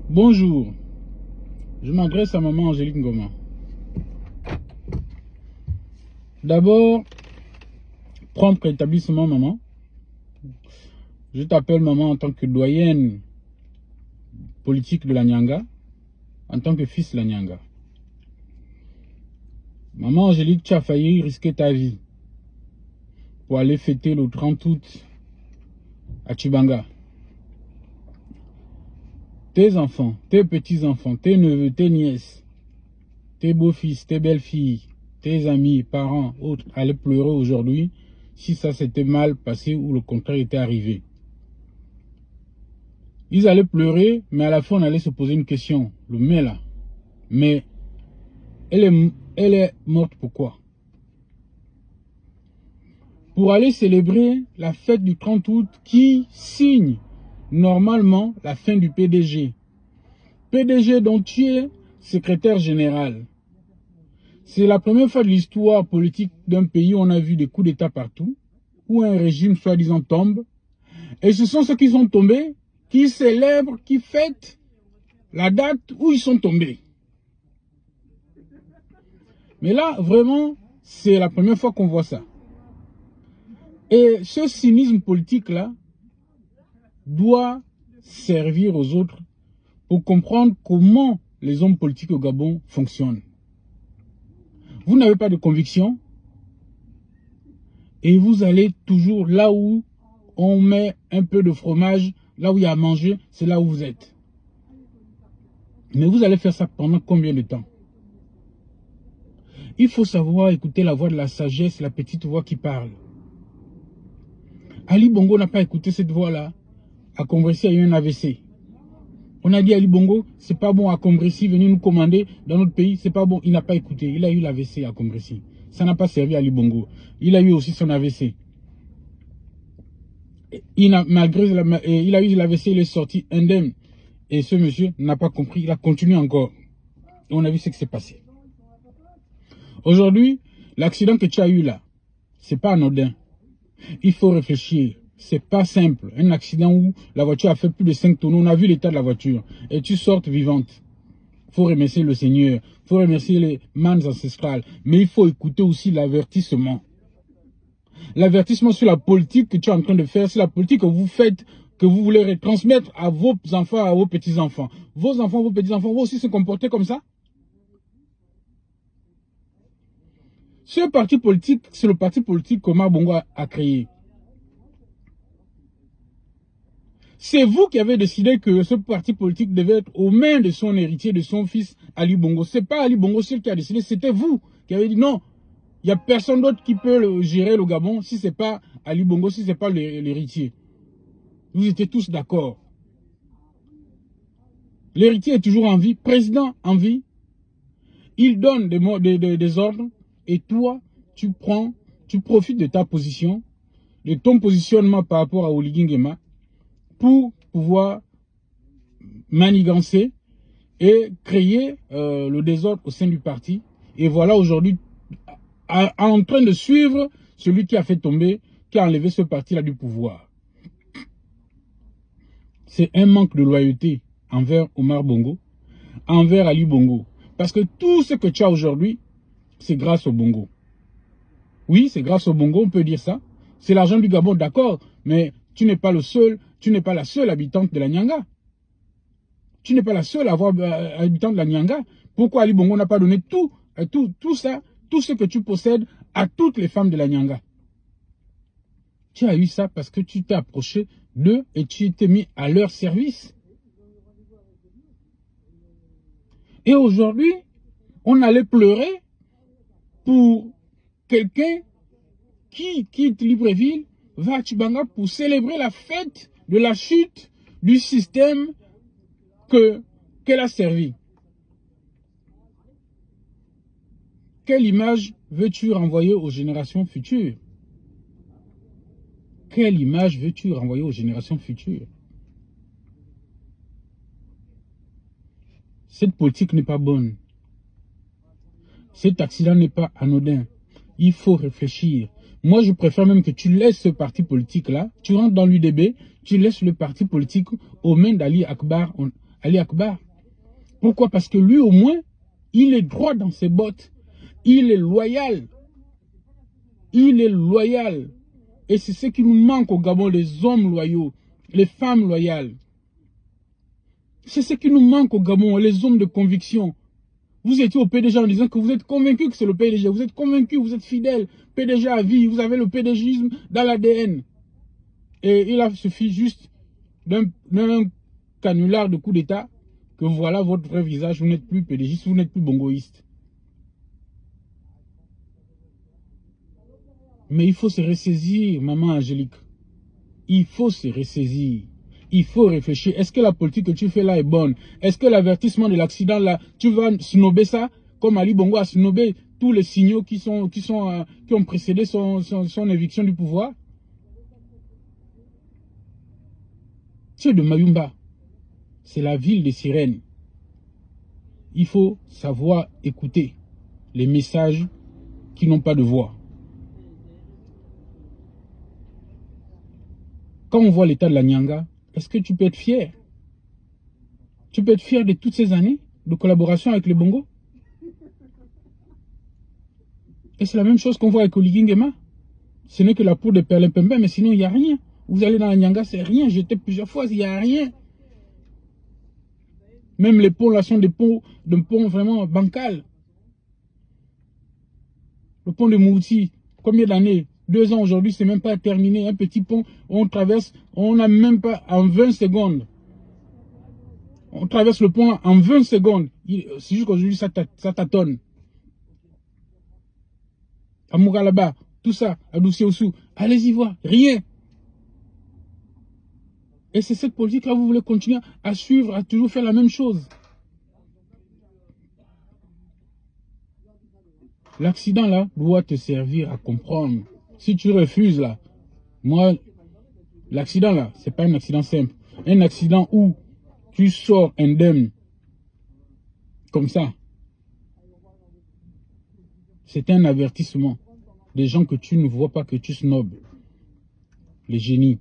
Bonjour, je m'adresse à maman Angélique Ngoma. D'abord, prompt rétablissement maman. Je t'appelle maman en tant que doyenne politique de la Nyanga, en tant que fils de la Nyanga. Maman Angélique, tu as failli risquer ta vie pour aller fêter le 30 août à Tchibanga. Tes enfants, tes petits-enfants, tes neveux, tes nièces, tes beaux-fils, tes belles-filles, tes amis, parents, autres, allaient pleurer aujourd'hui si ça s'était mal passé ou le contraire était arrivé. Ils allaient pleurer, mais à la fin on allait se poser une question. Le mais là, mais elle est morte pourquoi? Pour aller célébrer la fête du 30 août qui signe normalement la fin du PDG. PDG dont tu es secrétaire général. C'est la première fois de l'histoire politique d'un pays où on a vu des coups d'État partout, où un régime soi-disant tombe. Et ce sont ceux qui sont tombés, qui célèbrent, qui fêtent la date où ils sont tombés. Mais là, vraiment, c'est la première fois qu'on voit ça. Et ce cynisme politique-là doit servir aux autres pour comprendre comment les hommes politiques au Gabon fonctionnent. Vous n'avez pas de conviction et vous allez toujours là où on met un peu de fromage, là où il y a à manger, c'est là où vous êtes. Mais vous allez faire ça pendant combien de temps? Il faut savoir écouter la voix de la sagesse, la petite voix qui parle. Ali Bongo n'a pas écouté cette voix-là. À Combressy, il y a eu un AVC. On a dit à Ali Bongo, c'est pas bon à Combressy, venez nous commander dans notre pays, c'est pas bon. Il n'a pas écouté. Il a eu l'AVC à Combressy. Ça n'a pas servi à Ali Bongo. Il a eu aussi son AVC. Malgré il a eu l'AVC, il est sorti indemne. Et ce monsieur n'a pas compris, il a continué encore. Et on a vu ce qui s'est passé. Aujourd'hui, l'accident que tu as eu là, c'est pas anodin. Il faut réfléchir. C'est pas simple. Un accident où la voiture a fait plus de 5 tonneaux. On a vu l'état de la voiture. Et tu sortes vivante. Il faut remercier le Seigneur. Il faut remercier les mannes ancestrales. Mais il faut écouter aussi l'avertissement. L'avertissement sur la politique que tu es en train de faire. C'est la politique que vous faites, que vous voulez retransmettre à vos enfants, à vos petits-enfants. Vos enfants, vos petits-enfants vont aussi se comporter comme ça. Ce parti politique, c'est le parti politique qu'Omar Bongo a créé. C'est vous qui avez décidé que ce parti politique devait être aux mains de son héritier, de son fils Ali Bongo. Ce n'est pas Ali Bongo seul qui a décidé, c'était vous qui avez dit non. Il n'y a personne d'autre qui peut gérer le Gabon si ce n'est pas Ali Bongo, si ce n'est pas l'héritier. Vous étiez tous d'accord. L'héritier est toujours en vie, président en vie. Il donne des ordres et toi, tu profites de ta position, de ton positionnement par rapport à Oligui Nguema pour pouvoir manigancer et créer le désordre au sein du parti. Et voilà aujourd'hui en train de suivre celui qui a fait tomber, qui a enlevé ce parti-là du pouvoir. C'est un manque de loyauté envers Omar Bongo, envers Ali Bongo. Parce que tout ce que tu as aujourd'hui, c'est grâce au Bongo. Oui, c'est grâce au Bongo, on peut dire ça. C'est l'argent du Gabon, d'accord, mais tu n'es pas le seul, tu n'es pas la seule habitante de la Nyanga. Tu n'es pas la seule habitante de la Nyanga. Pourquoi Ali Bongo n'a pas donné tout ça, tout ce que tu possèdes à toutes les femmes de la Nyanga? Tu as eu ça parce que tu t'es approché d'eux et tu t'es mis à leur service. Et aujourd'hui, on allait pleurer pour quelqu'un qui quitte Libreville, va à Tchibanga pour célébrer la fête de la chute du système qu'elle a servi. Quelle image veux-tu renvoyer aux générations futures? Quelle image veux-tu renvoyer aux générations futures? Cette politique n'est pas bonne. Cet accident n'est pas anodin. Il faut réfléchir. Moi, je préfère même que tu laisses ce parti politique-là, tu rentres dans l'UDB, tu laisses le parti politique aux mains d'Ali Akbar Ali Akbar. Pourquoi? Parce que lui, au moins, il est droit dans ses bottes. Il est loyal. Il est loyal. Et c'est ce qui nous manque au Gabon, les hommes loyaux, les femmes loyales. C'est ce qui nous manque au Gabon, les hommes de conviction. Vous étiez au PDG en disant que vous êtes convaincu que c'est le PDG. Vous êtes convaincu, vous êtes fidèle. PDG à vie, vous avez le PDGisme dans l'ADN. Et il a suffi juste d'un canular de coup d'État que voilà votre vrai visage. Vous n'êtes plus PDGiste, vous n'êtes plus bongoïste. Mais il faut se ressaisir, maman Angélique. Il faut se ressaisir. Il faut réfléchir. Est-ce que la politique que tu fais là est bonne? Est-ce que l'avertissement de l'accident là, tu vas snober ça? Comme Ali Bongo a snobé tous les signaux qui ont précédé son éviction du pouvoir? C'est de Mayumba. C'est la ville des sirènes. Il faut savoir écouter les messages qui n'ont pas de voix. Quand on voit l'état de la Nyanga, est-ce que tu peux être fier? Tu peux être fier de toutes ces années de collaboration avec les Bongo? Et c'est la même chose qu'on voit avec Oligui Nguema. Ce n'est que la peau de Perlimpembe, mais sinon il n'y a rien. Vous allez dans la Nyanga, c'est rien. J'étais plusieurs fois, il n'y a rien. Même les ponts là sont des ponts vraiment bancals. Le pont de Mouti, combien d'années? 2 ans aujourd'hui, c'est même pas terminé. Un petit pont, on traverse, on n'a même pas en 20 secondes. On traverse le pont en 20 secondes. C'est juste qu'aujourd'hui, ça tâtonne. À Mougalaba, tout ça, à Doucioussou, allez-y voir, rien. Et c'est cette politique-là, vous voulez continuer à suivre, à toujours faire la même chose. L'accident là doit te servir à comprendre. Si tu refuses là, moi, l'accident là, c'est pas un accident simple. Un accident où tu sors indemne, comme ça, c'est un avertissement. Des gens que tu ne vois pas, que tu snobs. Les génies.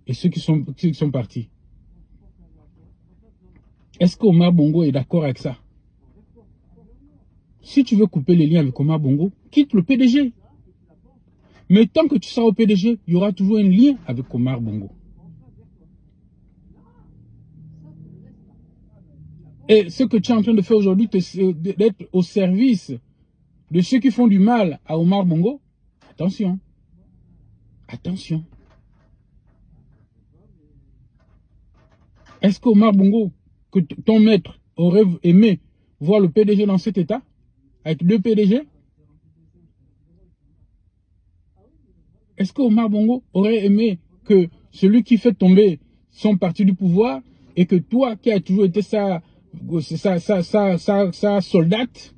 Et ceux qui sont partis. Est-ce qu'Omar Bongo est d'accord avec ça? Si tu veux couper les liens avec Omar Bongo, quitte le PDG. Mais tant que tu seras au PDG, il y aura toujours un lien avec Omar Bongo. Et ce que tu es en train de faire aujourd'hui, d'être au service de ceux qui font du mal à Omar Bongo, attention. Attention. Est-ce qu'Omar Bongo, que ton maître aurait aimé voir le PDG dans cet état? Avec 2 PDG? Est-ce qu'Omar Bongo aurait aimé que celui qui fait tomber son parti du pouvoir et que toi qui as toujours été sa soldate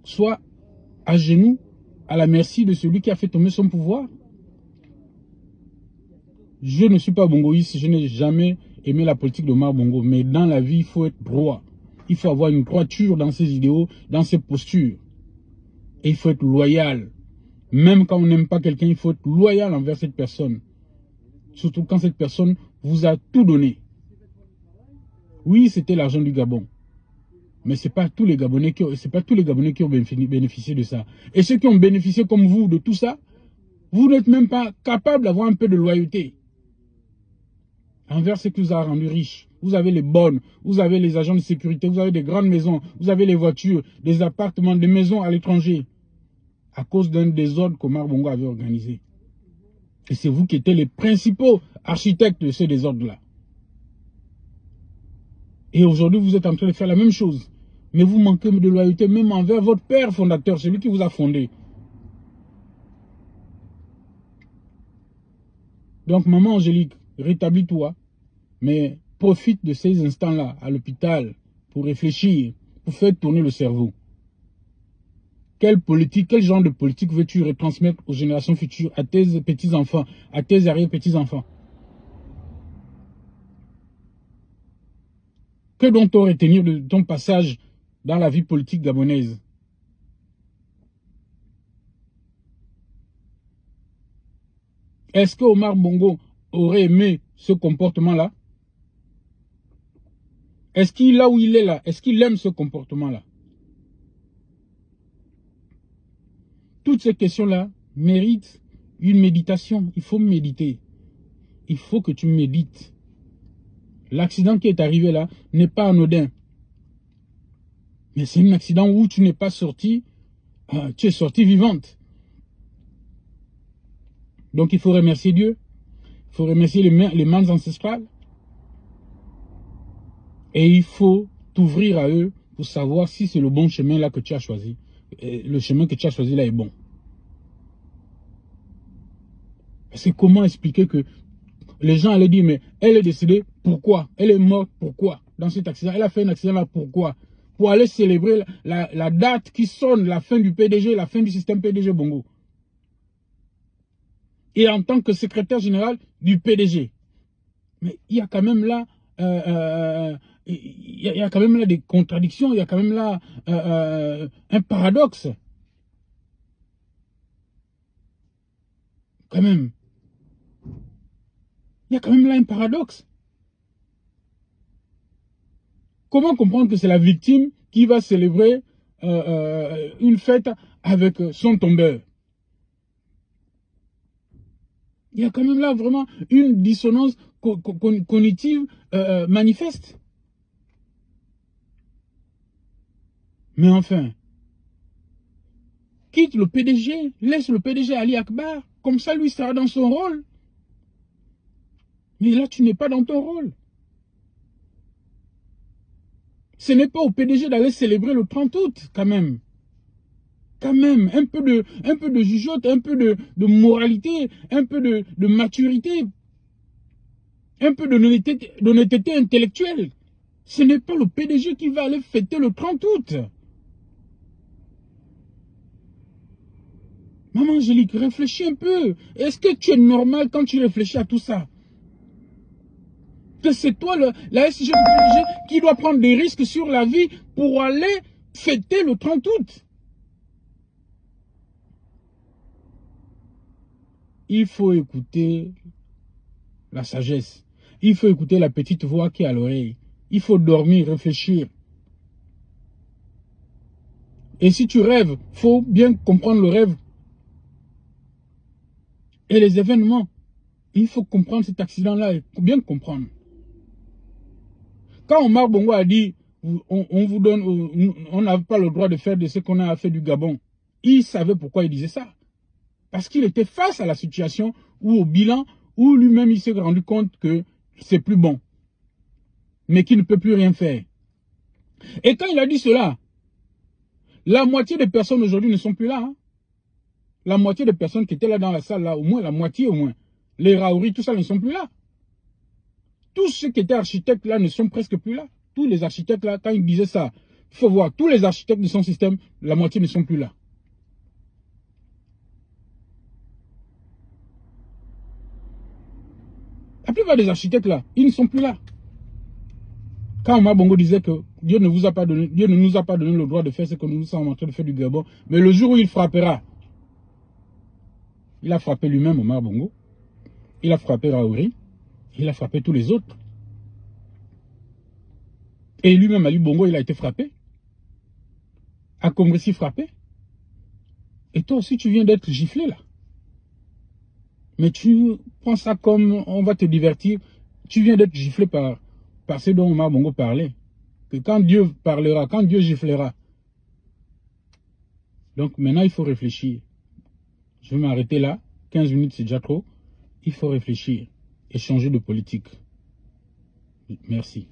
soit à genoux à la merci de celui qui a fait tomber son pouvoir? Je ne suis pas bongoïste, je n'ai jamais aimé la politique d'Omar Bongo, mais dans la vie, il faut être droit. Il faut avoir une droiture dans ses idéaux, dans ses postures. Et il faut être loyal. Même quand on n'aime pas quelqu'un, il faut être loyal envers cette personne. Surtout quand cette personne vous a tout donné. Oui, c'était l'argent du Gabon. Mais ce n'est pas tous les Gabonais qui ont bénéficié de ça. Et ceux qui ont bénéficié comme vous de tout ça, vous n'êtes même pas capable d'avoir un peu de loyauté envers ce qui vous a rendu riche. Vous avez les bonnes, vous avez les agents de sécurité, vous avez des grandes maisons, vous avez les voitures, des appartements, des maisons à l'étranger. À cause d'un désordre qu'Omar Bongo avait organisé. Et c'est vous qui étiez les principaux architectes de ce désordre-là. Et aujourd'hui, vous êtes en train de faire la même chose. Mais vous manquez de loyauté même envers votre père fondateur, celui qui vous a fondé. Donc, maman Angélique, rétablis-toi. Mais profite de ces instants-là à l'hôpital pour réfléchir, pour faire tourner le cerveau. Quelle politique, quel genre de politique veux-tu retransmettre aux générations futures, à tes petits-enfants, à tes arrière-petits-enfants? Que doit-on retenir de ton passage dans la vie politique gabonaise? Est-ce que Omar Bongo aurait aimé ce comportement-là? Est-ce qu'il, là où il est là, est-ce qu'il aime ce comportement-là? Toutes ces questions-là méritent une méditation. Il faut méditer. Il faut que tu médites. L'accident qui est arrivé là n'est pas anodin. Mais c'est un accident où tu n'es pas sorti, tu es sorti vivante. Donc il faut remercier Dieu. Il faut remercier les mains ancestrales. Et il faut t'ouvrir à eux pour savoir si c'est le bon chemin là que tu as choisi. Et le chemin que tu as choisi là est bon. Parce que comment expliquer que les gens allaient dire, mais elle est décédée, pourquoi? Elle est morte, pourquoi? Dans cet accident, elle a fait un accident là, pourquoi? Pour aller célébrer la date qui sonne, la fin du PDG, la fin du système PDG Bongo. Et en tant que secrétaire général du PDG. Mais il y a quand même là, il y a quand même là des contradictions, il y a quand même là un paradoxe. Quand même. Il y a quand même là un paradoxe. Comment comprendre que c'est la victime qui va célébrer une fête avec son tombeur? Il y a quand même là vraiment une dissonance cognitive manifeste. Mais enfin, quitte le PDG, laisse le PDG Ali Akbar, comme ça lui sera dans son rôle. Mais là, tu n'es pas dans ton rôle. Ce n'est pas au PDG d'aller célébrer le 30 août, quand même. Quand même, un peu de jugeote, un peu de moralité, un peu de maturité, un peu d'honnêteté intellectuelle. Ce n'est pas le PDG qui va aller fêter le 30 août. Maman Angélique, réfléchis un peu. Est-ce que tu es normal quand tu réfléchis à tout ça? Que c'est toi, la SG du PDG, qui doit prendre des risques sur la vie pour aller fêter le 30 août. Il faut écouter la sagesse. Il faut écouter la petite voix qui est à l'oreille. Il faut dormir, réfléchir. Et si tu rêves, il faut bien comprendre le rêve. Et les événements. Il faut comprendre cet accident-là, il faut bien comprendre. Quand Omar Bongo a dit, on vous donne, on n'a pas le droit de faire de ce qu'on a fait du Gabon, il savait pourquoi il disait ça. Parce qu'il était face à la situation ou au bilan où lui-même il s'est rendu compte que c'est plus bon. Mais qu'il ne peut plus rien faire. Et quand il a dit cela, la moitié des personnes aujourd'hui ne sont plus là. Hein. La moitié des personnes qui étaient là dans la salle, là, au moins la moitié au moins. Les Raouri, tout ça ne sont plus là. Tous ceux qui étaient architectes là ne sont presque plus là. Tous les architectes là, quand ils disaient ça, il faut voir, tous les architectes de son système, la moitié ne sont plus là. La plupart des architectes là, ils ne sont plus là. Quand Omar Bongo disait que Dieu ne nous a pas donné le droit de faire ce que nous sommes en train de faire du Gabon, mais le jour où il frappera, il a frappé lui-même Omar Bongo, il a frappé Raouri, il a frappé tous les autres. Et lui-même, Ali Bongo, il a été frappé. Akombresi frappé. Et toi aussi, tu viens d'être giflé là. Mais tu prends ça comme on va te divertir. Tu viens d'être giflé par ce dont Omar Bongo parlait. Que quand Dieu parlera, quand Dieu giflera. Donc maintenant, il faut réfléchir. Je vais m'arrêter là. 15 minutes, c'est déjà trop. Il faut réfléchir et changer de politique. Merci.